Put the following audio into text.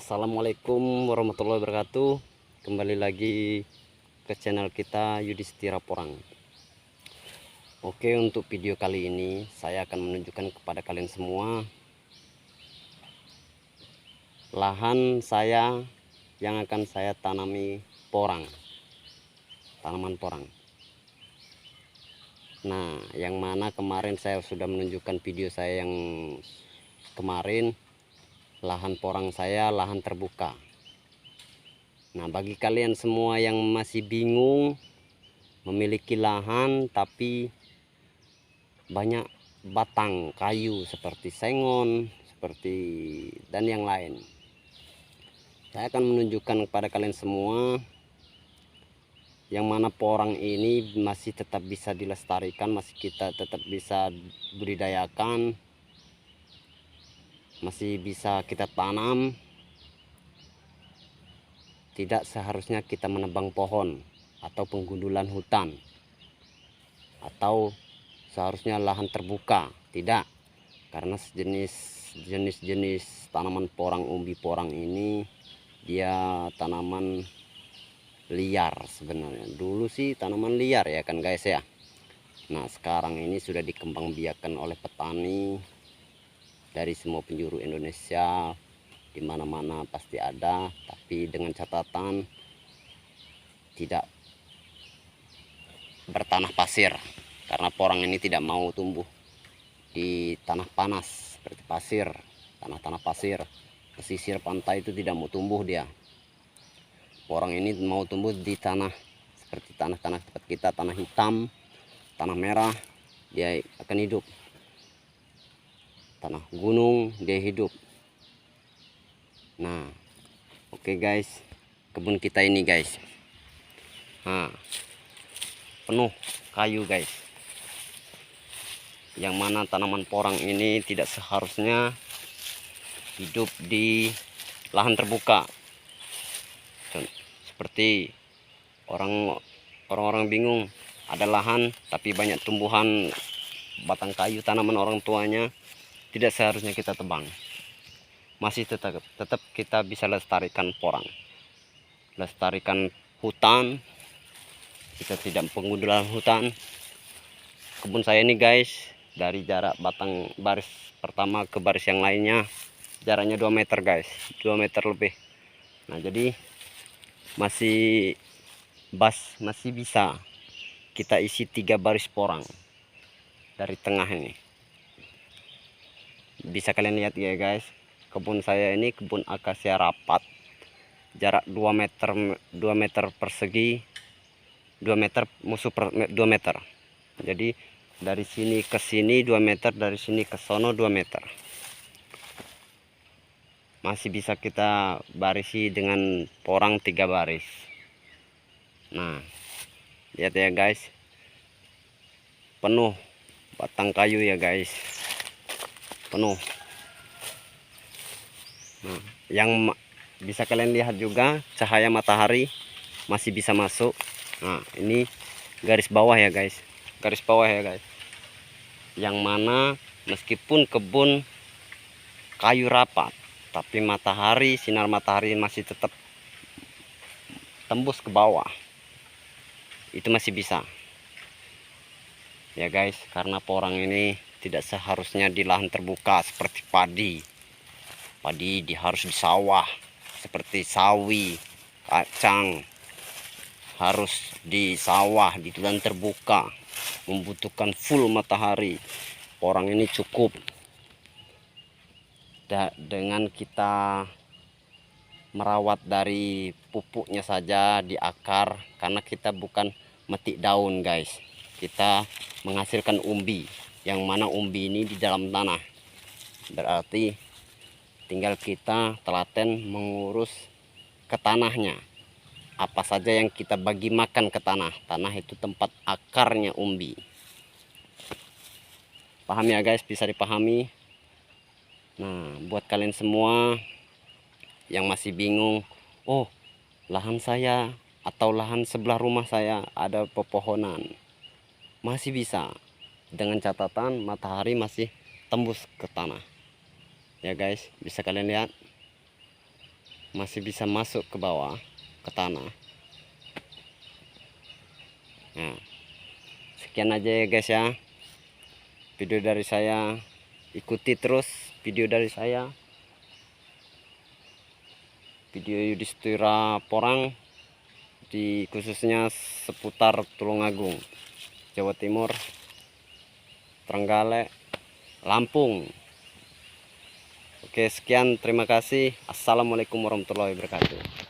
Assalamualaikum warahmatullahi wabarakatuh. Kembali lagi ke channel kita Yudhistira Porang. Oke, untuk video kali ini saya akan menunjukkan kepada kalian semua lahan saya yang akan saya tanami porang, tanaman porang. Nah, yang mana kemarin saya sudah menunjukkan video saya yang kemarin, lahan porang saya lahan terbuka. Nah, bagi kalian semua yang masih bingung memiliki lahan tapi banyak batang kayu seperti sengon, seperti dan yang lain, saya akan menunjukkan kepada kalian semua yang mana porang ini masih tetap bisa dilestarikan, masih kita tetap bisa budidayakan, masih bisa kita tanam. Tidak seharusnya kita menebang pohon atau penggundulan hutan, atau seharusnya lahan terbuka. Tidak, karena jenis tanaman porang, umbi porang ini dia tanaman liar sebenarnya. Dulu sih tanaman liar ya kan guys ya. Nah, sekarang ini sudah dikembangbiakan oleh petani dari semua penjuru Indonesia. Di mana-mana pasti ada, tapi dengan catatan tidak bertanah pasir, karena porang ini tidak mau tumbuh di tanah panas seperti pasir, tanah-tanah pasir pesisir pantai itu tidak mau tumbuh dia. Porang ini mau tumbuh di tanah seperti tanah-tanah tempat kita, tanah hitam, tanah merah, dia akan hidup. Tanah gunung dia hidup. Nah, oke guys, kebun kita ini guys, nah, penuh kayu guys, yang mana tanaman porang ini tidak seharusnya hidup di lahan terbuka. Seperti orang-orang bingung, ada lahan tapi banyak tumbuhan batang kayu tanaman orang tuanya, tidak seharusnya kita tebang. Masih tetap kita bisa lestarikan porang, lestarikan hutan, kita tidak penggundulan hutan. Kebun saya ini guys, dari jarak batang baris pertama ke baris yang lainnya jaraknya 2 meter guys, 2 meter lebih. Nah, jadi masih bisa kita isi 3 baris porang dari tengah ini. Bisa kalian lihat ya guys, kebun saya ini kebun akasia rapat, jarak 2 meter persegi, 2 meter musuh per 2 meter. Jadi dari sini ke sini 2 meter, dari sini ke sono 2 meter. Masih bisa kita barisi dengan porang 3 baris. Nah, lihat ya guys, penuh batang kayu ya guys, penuh. Nah, yang bisa kalian lihat juga cahaya matahari masih bisa masuk. Nah, ini garis bawah ya guys, garis bawah ya guys, yang mana meskipun kebun kayu rapat, tapi matahari, sinar matahari masih tetap tembus ke bawah, itu masih bisa ya guys. Karena porang ini tidak seharusnya di lahan terbuka seperti padi harus di sawah, seperti sawi, kacang harus di sawah, di lahan terbuka, membutuhkan full matahari. Porang ini cukup dengan kita merawat dari pupuknya saja di akar, karena kita bukan metik daun guys, kita menghasilkan umbi, yang mana umbi ini di dalam tanah. Berarti tinggal kita telaten mengurus ke tanahnya, apa saja yang kita bagi makan ke tanah. Tanah itu tempat akarnya umbi. Paham ya guys, bisa dipahami. Nah, buat kalian semua yang masih bingung, oh lahan saya atau lahan sebelah rumah saya ada pepohonan, masih bisa, dengan catatan matahari masih tembus ke tanah ya guys. Bisa kalian lihat masih bisa masuk ke bawah, ke tanah. Nah, sekian aja ya guys ya video dari saya. Ikuti terus video dari saya, video Yudhistira Porang, di khususnya seputar Tulungagung, Jawa Timur, Trenggalek, Lampung. Oke, sekian, terima kasih. Assalamualaikum warahmatullahi wabarakatuh.